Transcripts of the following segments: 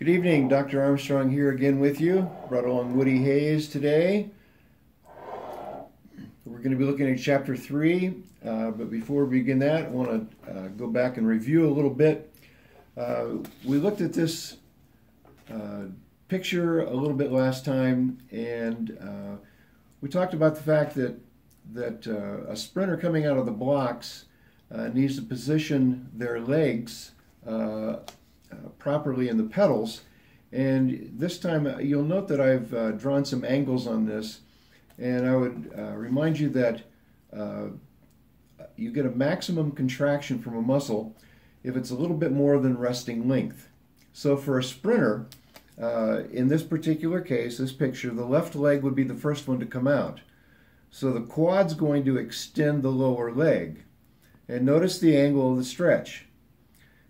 Good evening, Dr. Armstrong here again with you. Brought along Woody Hayes today. We're going to be looking at chapter 3, but before we begin that, I want to go back and review a little bit. We looked at this picture a little bit last time, and we talked about the fact that a sprinter coming out of the blocks needs to position their legs properly in the pedals. And this time you'll note that I've drawn some angles on this, and I would remind you that you get a maximum contraction from a muscle if it's a little bit more than resting length. So for a sprinter, in this particular case, this picture, the left leg would be the first one to come out. So the quad's going to extend the lower leg. And notice the angle of the stretch.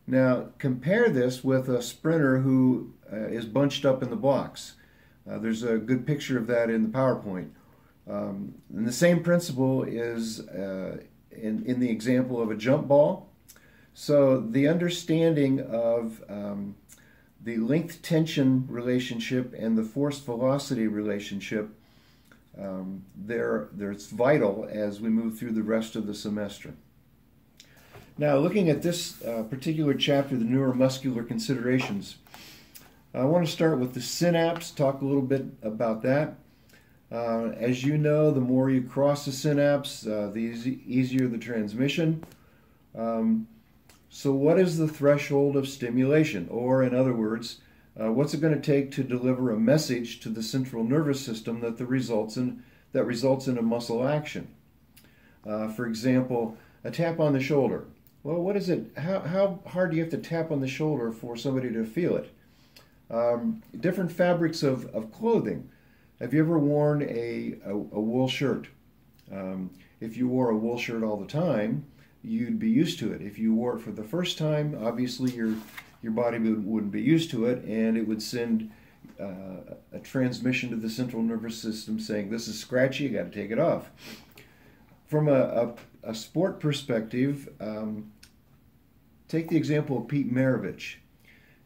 Now compare this with a sprinter who is bunched up in the blocks. There's a good picture of that in the PowerPoint. And the same principle is in the example of a jump ball. So the understanding of the length-tension relationship and the force-velocity relationship, it's vital as we move through the rest of the semester. Now, looking at this particular chapter, the neuromuscular considerations, I want to start with the synapse, talk a little bit about that. As you know, the more you cross the synapse, the easier the transmission. So what is the threshold of stimulation? Or in other words, what's it going to take to deliver a message to the central nervous system that results in a muscle action? For example, a tap on the shoulder. Well, what is it? How hard do you have to tap on the shoulder for somebody to feel it? Different fabrics of clothing. Have you ever worn a wool shirt? If you wore a wool shirt all the time, you'd be used to it. If you wore it for the first time, obviously your body wouldn't be used to it, and it would send a transmission to the central nervous system saying, this is scratchy, you got to take it off. From a sport perspective, take the example of Pete Maravich.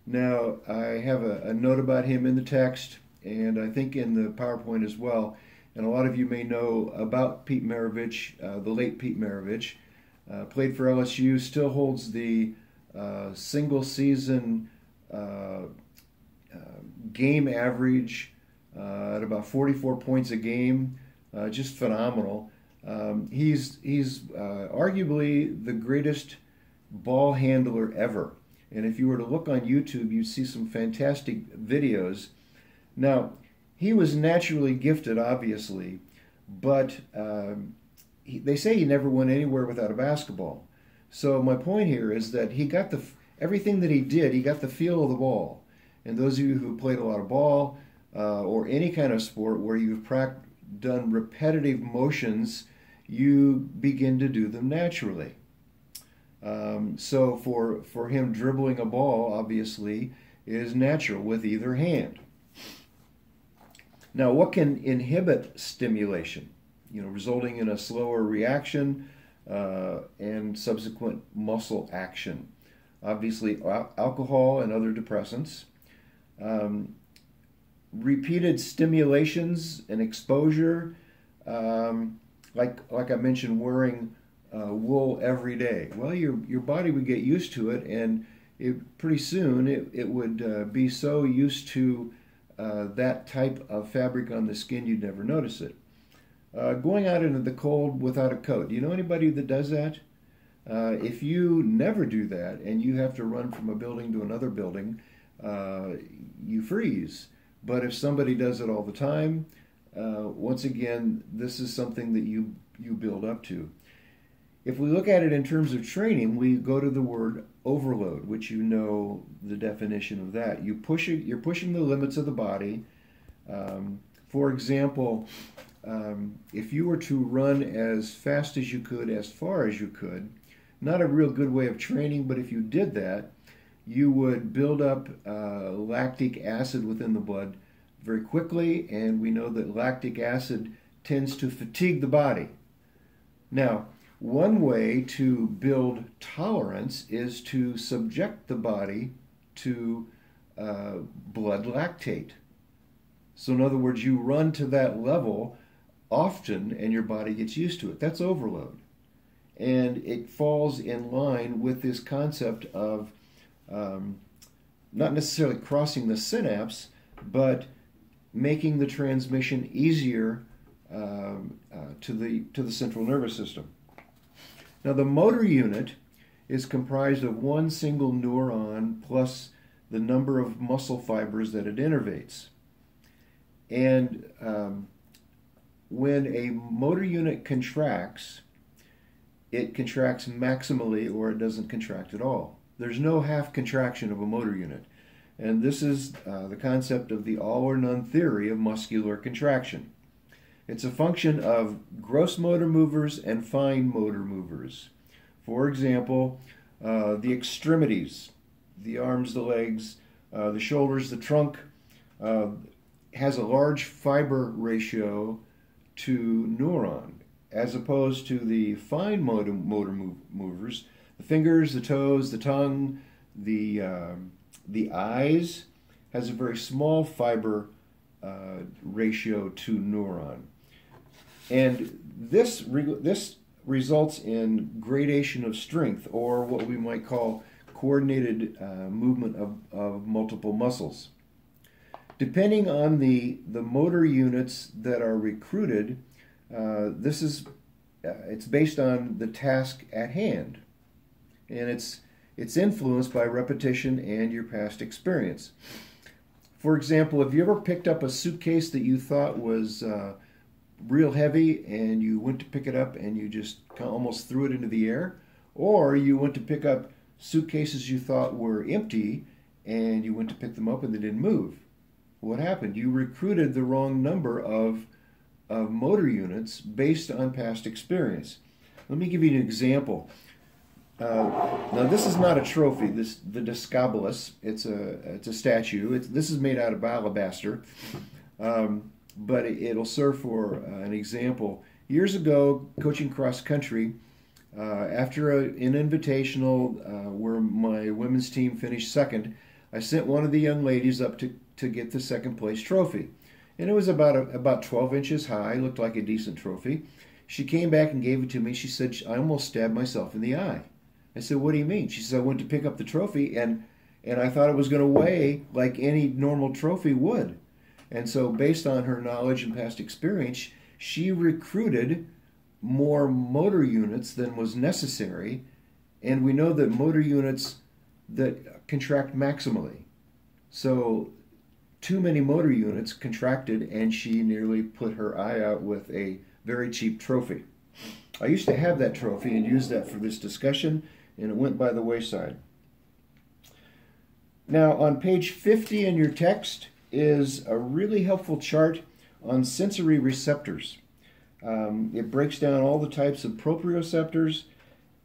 Now, I have a note about him in the text, and I think in the PowerPoint as well. And a lot of you may know about Pete Maravich, the late Pete Maravich. Played for LSU, still holds the single season game average at about 44 points a game. Just phenomenal. He's arguably the greatest ball handler ever. And if you were to look on YouTube, you'd see some fantastic videos. Now, he was naturally gifted, obviously, but they say he never went anywhere without a basketball. So my point here is that he got everything that he did, he got the feel of the ball. And those of you who played a lot of ball or any kind of sport where you've done repetitive motions, you begin to do them naturally. So for him, dribbling a ball, obviously, is natural with either hand. Now, what can inhibit stimulation? Resulting in a slower reaction and subsequent muscle action. Obviously, alcohol and other depressants. Repeated stimulations and exposure, like I mentioned, wearing wool every day. Well, your body would get used to it, and pretty soon it would be so used to that type of fabric on the skin you'd never notice it. Going out into the cold without a coat. Do you know anybody that does that? If you never do that and you have to run from a building to another building, you freeze. But if somebody does it all the time, once again, this is something that you build up to. If we look at it in terms of training, we go to the word overload, which you know the definition of that. You're pushing the limits of the body. For example, if you were to run as fast as you could, as far as you could, not a real good way of training, but if you did that, you would build up lactic acid within the blood very quickly, and we know that lactic acid tends to fatigue the body. Now, one way to build tolerance is to subject the body to blood lactate. So in other words, you run to that level often and your body gets used to it. That's overload. And it falls in line with this concept of not necessarily crossing the synapse, but making the transmission easier to the central nervous system. Now the motor unit is comprised of one single neuron plus the number of muscle fibers that it innervates. And when a motor unit contracts, it contracts maximally or it doesn't contract at all. There's no half contraction of a motor unit. And this is the concept of the all or none theory of muscular contraction. It's a function of gross motor movers and fine motor movers. For example, the extremities, the arms, the legs, the shoulders, the trunk, has a large fiber ratio to neuron, as opposed to the fine motor movers, the fingers, the toes, the tongue, the eyes, has a very small fiber ratio to neuron. And this results in gradation of strength, or what we might call coordinated movement of multiple muscles. Depending on the motor units that are recruited, it's based on the task at hand, and it's influenced by repetition and your past experience. For example, have you ever picked up a suitcase that you thought was real heavy and you went to pick it up and you just almost threw it into the air? Or you went to pick up suitcases you thought were empty and you went to pick them up and they didn't move? What happened? You recruited the wrong number of motor units based on past experience. Let me give you an example. Now this is not a trophy. The Discobolus. It's a statue. This is made out of alabaster, but it'll serve for an example. Years ago, coaching cross country, after an invitational where my women's team finished second, I sent one of the young ladies up to get the second place trophy, and it was about 12 inches high. Looked like a decent trophy. She came back and gave it to me. She said, "I almost stabbed myself in the eye." I said, "What do you mean?" She said, "I went to pick up the trophy and I thought it was going to weigh like any normal trophy would." And so based on her knowledge and past experience, she recruited more motor units than was necessary. And we know that motor units that contract maximally. So too many motor units contracted and she nearly put her eye out with a very cheap trophy. I used to have that trophy and use that for this discussion, and it went by the wayside. Now on page 50 in your text is a really helpful chart on sensory receptors. It breaks down all the types of proprioceptors,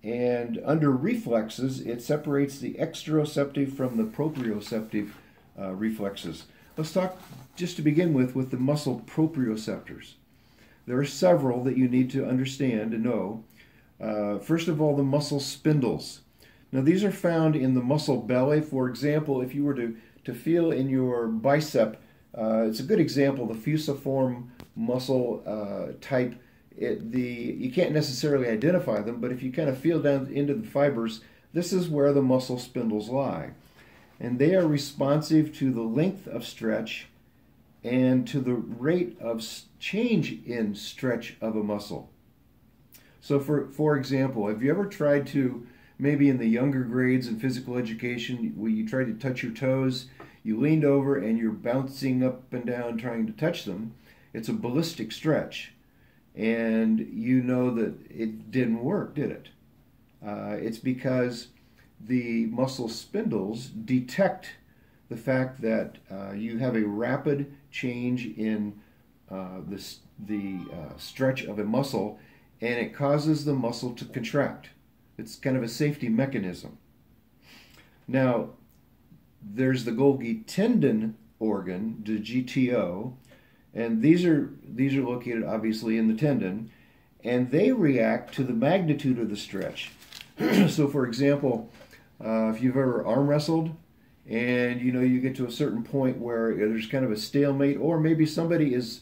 and under reflexes it separates the exteroceptive from the proprioceptive reflexes. Let's talk just to begin with the muscle proprioceptors. There are several that you need to understand and know. First of all, the muscle spindles. Now these are found in the muscle belly. For example, if you were to feel in your bicep, it's a good example, the fusiform muscle type. You can't necessarily identify them, but if you kind of feel down into the fibers, this is where the muscle spindles lie. And they are responsive to the length of stretch and to the rate of change in stretch of a muscle. So for example, have you ever tried to, maybe in the younger grades in physical education, where you tried to touch your toes, you leaned over and you're bouncing up and down trying to touch them? It's a ballistic stretch. And you know that it didn't work, did it? It's because the muscle spindles detect the fact that you have a rapid change in the stretch of a muscle, and it causes the muscle to contract. It's kind of a safety mechanism. Now, there's the Golgi tendon organ, the GTO, and these are located obviously in the tendon, and they react to the magnitude of the stretch. So for example, if you've ever arm wrestled, and you get to a certain point where there's kind of a stalemate, or maybe somebody is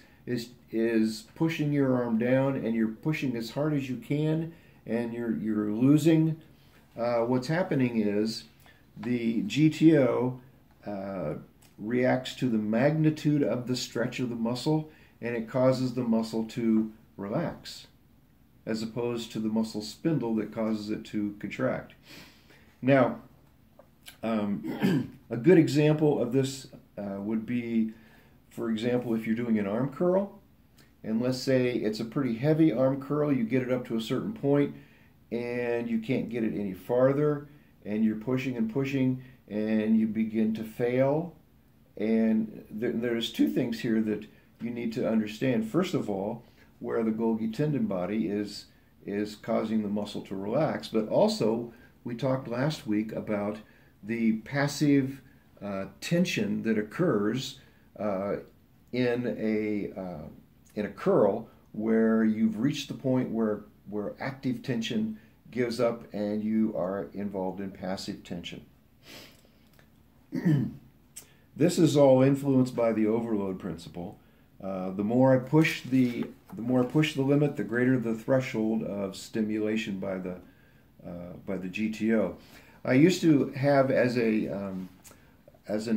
pushing your arm down, and you're pushing as hard as you can, and you're losing. What's happening is the GTO reacts to the magnitude of the stretch of the muscle, and it causes the muscle to relax, as opposed to the muscle spindle that causes it to contract. Now, a good example of this would be, for example, if you're doing an arm curl, and let's say it's a pretty heavy arm curl, you get it up to a certain point, and you can't get it any farther, and you're pushing and pushing, and you begin to fail. And there's two things here that you need to understand. First of all, where the Golgi tendon body is causing the muscle to relax, but also we talked last week about the passive tension that occurs in a curl, where you've reached the point where active tension gives up and you are involved in passive tension. This is all influenced by the overload principle. The more I push the limit, the greater the threshold of stimulation by the GTO. I used to have as an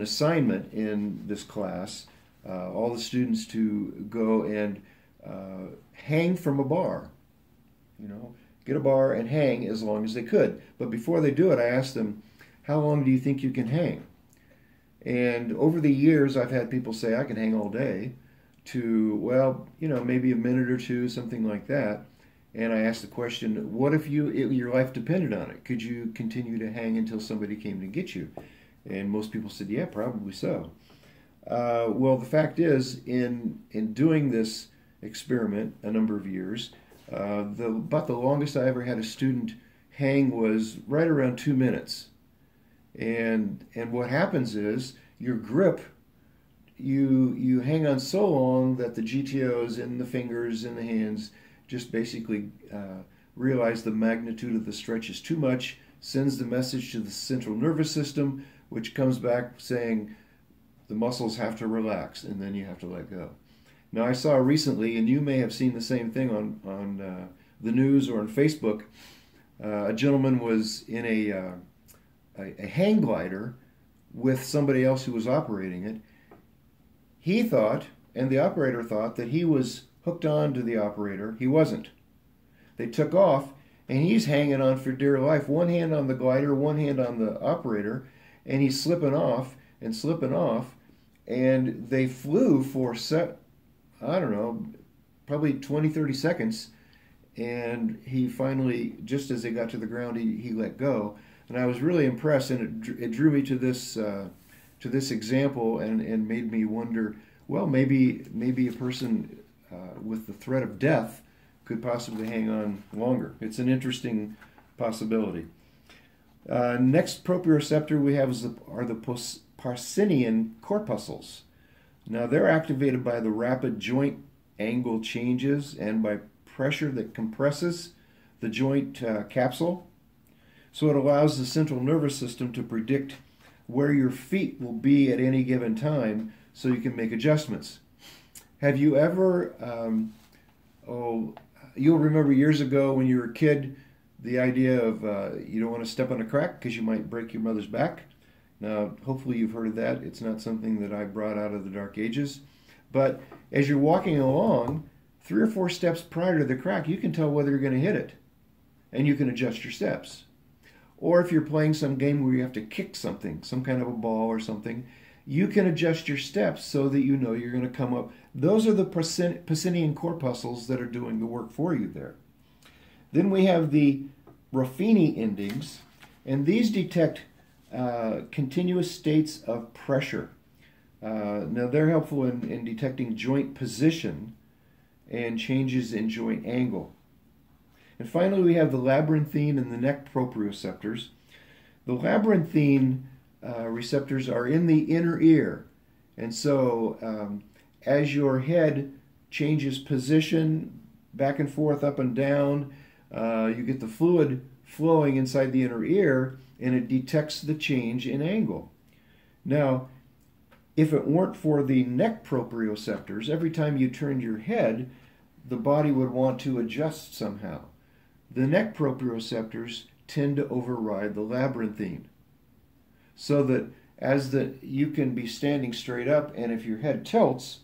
assignment in this class all the students to go and hang from a bar. Get a bar and hang as long as they could. But before they do it, I asked them, how long do you think you can hang? And over the years, I've had people say, I can hang all day, to, well, maybe a minute or two, something like that. And I asked the question, what if your life depended on it? Could you continue to hang until somebody came to get you? And most people said, yeah, probably so. Well, the fact is, in doing this experiment a number of years, about the longest I ever had a student hang was right around 2 minutes. And what happens is your grip, you hang on so long that the GTOs in the fingers and the hands just basically realize the magnitude of the stretch is too much, sends the message to the central nervous system, which comes back saying the muscles have to relax, and then you have to let go. Now, I saw recently, and you may have seen the same thing on the news or on Facebook, a gentleman was in a hang glider with somebody else who was operating it. He thought, and the operator thought, that he was hooked on to the operator. He wasn't. They took off, and he's hanging on for dear life, one hand on the glider, one hand on the operator, and he's slipping off, and they flew for, I don't know, probably 20, 30 seconds, and he finally, just as they got to the ground, he let go. And I was really impressed, and it drew me to this example, and made me wonder, well, maybe a person with the threat of death could possibly hang on longer. It's an interesting possibility. Next proprioceptor we have are the Pacinian corpuscles. Now, they're activated by the rapid joint angle changes and by pressure that compresses the joint capsule. So it allows the central nervous system to predict where your feet will be at any given time so you can make adjustments. Have you ever, you'll remember years ago when you were a kid, the idea of you don't want to step on a crack because you might break your mother's back. Now, hopefully you've heard of that. It's not something that I brought out of the Dark Ages. But as you're walking along, 3 or 4 steps prior to the crack, you can tell whether you're going to hit it, and you can adjust your steps. Or if you're playing some game where you have to kick something, some kind of a ball or something, you can adjust your steps so that you know you're going to come up. Those are the Pacinian corpuscles that are doing the work for you there. Then we have the Ruffini endings, and these detect continuous states of pressure. Now, they're helpful in detecting joint position and changes in joint angle. And finally, we have the labyrinthine and the neck proprioceptors. The labyrinthine receptors are in the inner ear. And so as your head changes position back and forth, up and down, you get the fluid flowing inside the inner ear, and it detects the change in angle. Now, if it weren't for the neck proprioceptors, every time you turned your head, the body would want to adjust somehow. The neck proprioceptors tend to override the labyrinthine, so that you can be standing straight up, and if your head tilts,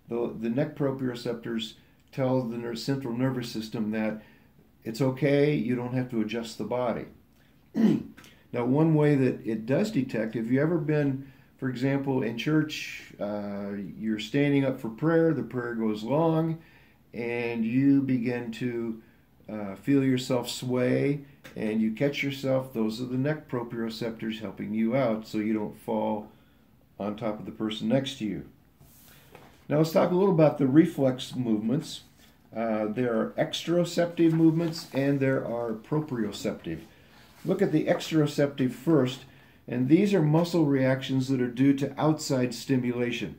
the neck proprioceptors tell the central nervous system that it's okay, you don't have to adjust the body. Now, one way that it does detect, have you ever been, for example, in church, you're standing up for prayer, the prayer goes long, and you begin to feel yourself sway, and you catch yourself. Those are the neck proprioceptors helping you out so you don't fall on top of the person next to you. Now let's talk a little about the reflex movements. There are exteroceptive movements and there are proprioceptive. Look at the exteroceptive first, and these are muscle reactions that are due to outside stimulation.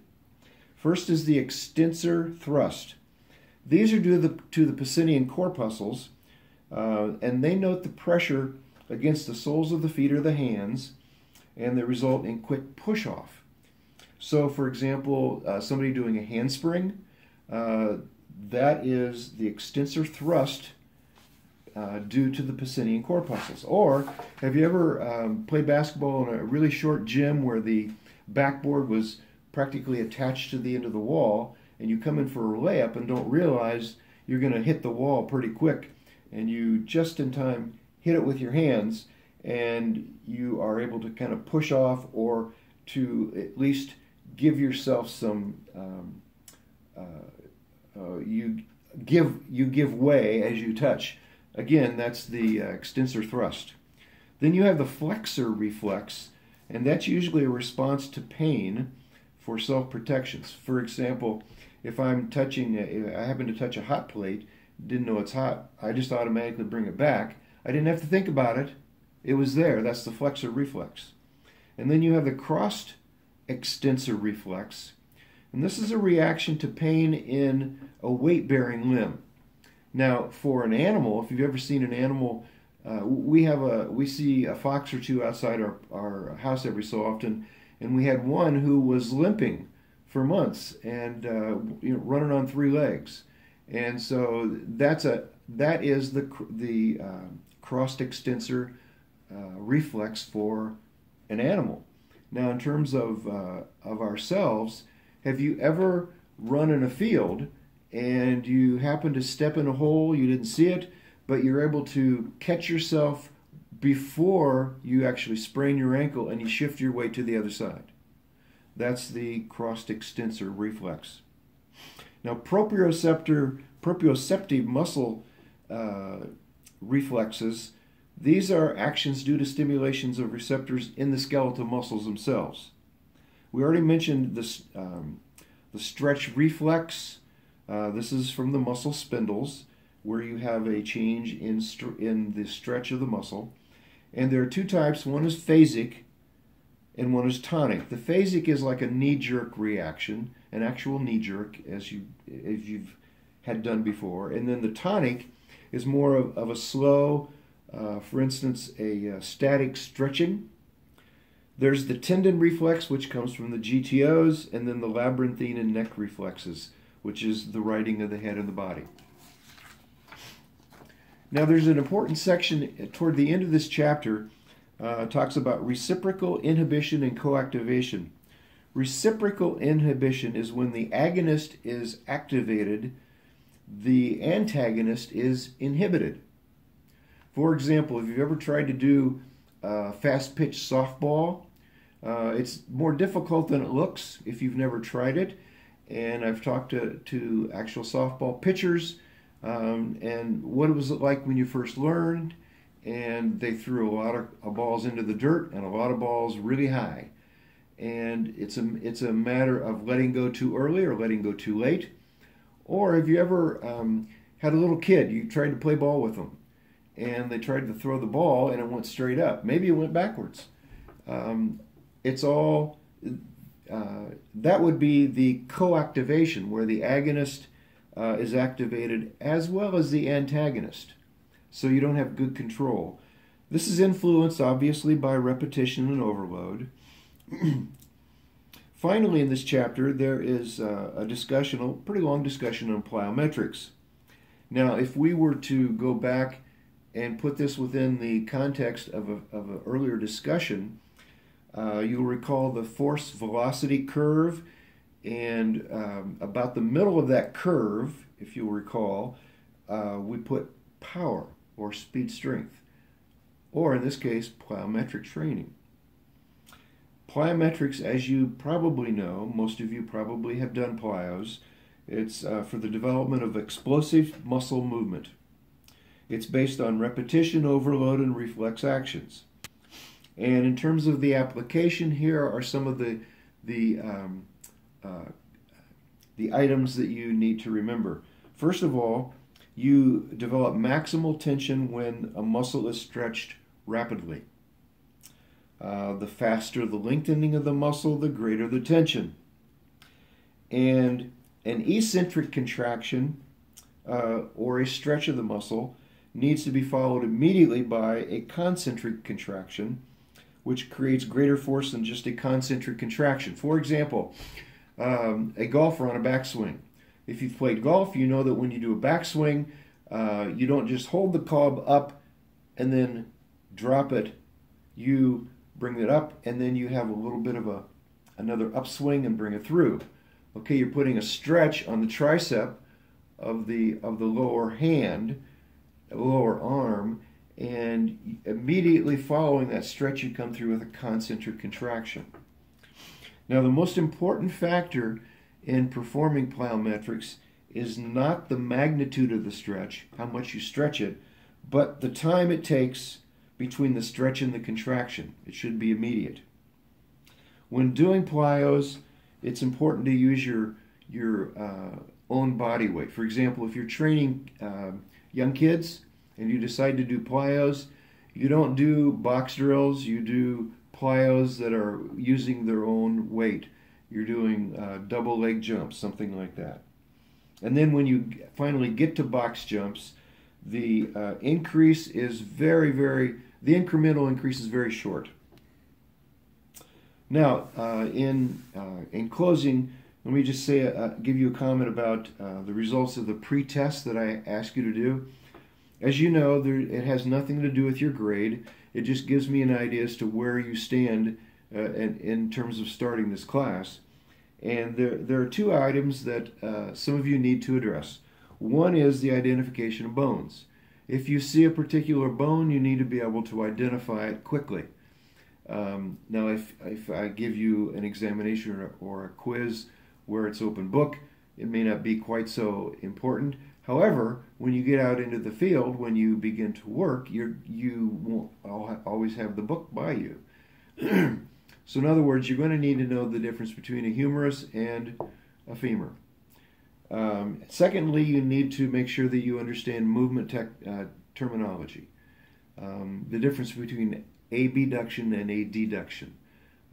First is the extensor thrust. These are due to the Pacinian corpuscles, and they note the pressure against the soles of the feet or the hands, and they result in quick push-off. So, for example, somebody doing a handspring, that is the extensor thrust due to the Pacinian corpuscles. Or, have you ever played basketball in a really short gym where the backboard was practically attached to the end of the wall, and you come in for a layup and don't realize you're going to hit the wall pretty quick, and you just in time hit it with your hands, and you are able to kind of push off or to at least give yourself some, you give way as you touch. Again, that's the extensor thrust. Then you have the flexor reflex, and that's usually a response to pain for self-protections. For example, if I'm touching, I happen to touch a hot plate, didn't know it's hot, I just automatically bring it back. I didn't have to think about it. It was there. That's the flexor reflex. And then you have the crossed extensor reflex, and this is a reaction to pain in a weight-bearing limb. Now, for an animal, if you've ever seen an animal, we see a fox or two outside our house every so often, and we had one who was limping for months and running on three legs, and so that is the crossed extensor reflex for an animal. Now, in terms of ourselves, have you ever run in a field and you happen to step in a hole, you didn't see it, but you're able to catch yourself before you actually sprain your ankle and you shift your weight to the other side? That's the crossed extensor reflex. Now, proprioceptive muscle reflexes, these are actions due to stimulations of receptors in the skeletal muscles themselves. We already mentioned this, the stretch reflex. This is from the muscle spindles, where you have a change in the stretch of the muscle. And there are two types. One is phasic and one is tonic. The phasic is like a knee-jerk reaction, an actual knee-jerk, as you've had done before. And then the tonic is more of a slow, for instance, a static stretching. There's the tendon reflex, which comes from the GTOs, and then the labyrinthine and neck reflexes, which is the righting of the head and the body. Now, there's an important section toward the end of this chapter, talks about reciprocal inhibition and coactivation. Reciprocal inhibition is when the agonist is activated, the antagonist is inhibited. For example, if you've ever tried to do fast-pitch softball, it's more difficult than it looks if you've never tried it. And I've talked to actual softball pitchers, and what was it like when you first learned? And they threw a lot of balls into the dirt and a lot of balls really high. And it's a matter of letting go too early or letting go too late. Or have you ever had a little kid, you tried to play ball with them, and they tried to throw the ball and it went straight up. Maybe it went backwards. It's all, that would be the coactivation, where the agonist is activated as well as the antagonist. So you don't have good control. This is influenced obviously by repetition and overload. Finally, in this chapter, there is a discussion, a pretty long discussion on plyometrics. Now, if we were to go back and put this within the context of an earlier discussion, you'll recall the force-velocity curve, and about the middle of that curve, if you'll recall, we put power or speed strength, or in this case, plyometric training. Plyometrics, as you probably know, most of you probably have done plyos. It's for the development of explosive muscle movement. It's based on repetition, overload, and reflex actions. And in terms of the application, here are some of the items that you need to remember. First of all, you develop maximal tension when a muscle is stretched rapidly. The faster the lengthening of the muscle, the greater the tension. And an eccentric contraction or a stretch of the muscle needs to be followed immediately by a concentric contraction, which creates greater force than just a concentric contraction. For example, a golfer on a backswing. If you've played golf, you know that when you do a backswing, you don't just hold the club up and then drop it. You bring it up, and then you have a little bit of another upswing and bring it through. Okay, you're putting a stretch on the tricep of the lower hand, lower arm, and immediately following that stretch, you come through with a concentric contraction. Now, the most important factor in performing plyometrics is not the magnitude of the stretch, how much you stretch it, but the time it takes between the stretch and the contraction. It should be immediate. When doing plyos, it's important to use your own body weight. For example, if you're training young kids and you decide to do plyos, you don't do box drills, you do plyos that are using their own weight. You're doing double leg jumps, something like that. And then when you finally get to box jumps, the increase is the incremental increase is very short. Now, in closing, let me just say, give you a comment about the results of the pre-test that I asked you to do. As you know, it has nothing to do with your grade. It just gives me an idea as to where you stand in terms of starting this class. And there are two items that some of you need to address. One is the identification of bones. If you see a particular bone, you need to be able to identify it quickly. Now, if I give you an examination or a quiz where it's open book, it may not be quite so important. However, when you get out into the field, when you begin to work, you won't always have the book by you. So in other words, you're going to need to know the difference between a humerus and a femur. Secondly, you need to make sure that you understand movement terminology. The difference between abduction and adduction.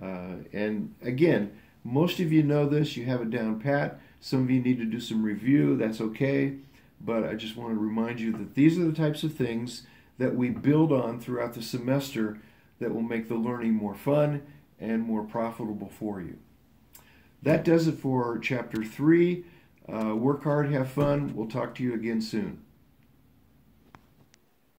And again, most of you know this, you have it down pat. Some of you need to do some review, that's okay. But I just want to remind you that these are the types of things that we build on throughout the semester that will make the learning more fun and more profitable for you. That does it for Chapter 3. Work hard, have fun. We'll talk to you again soon.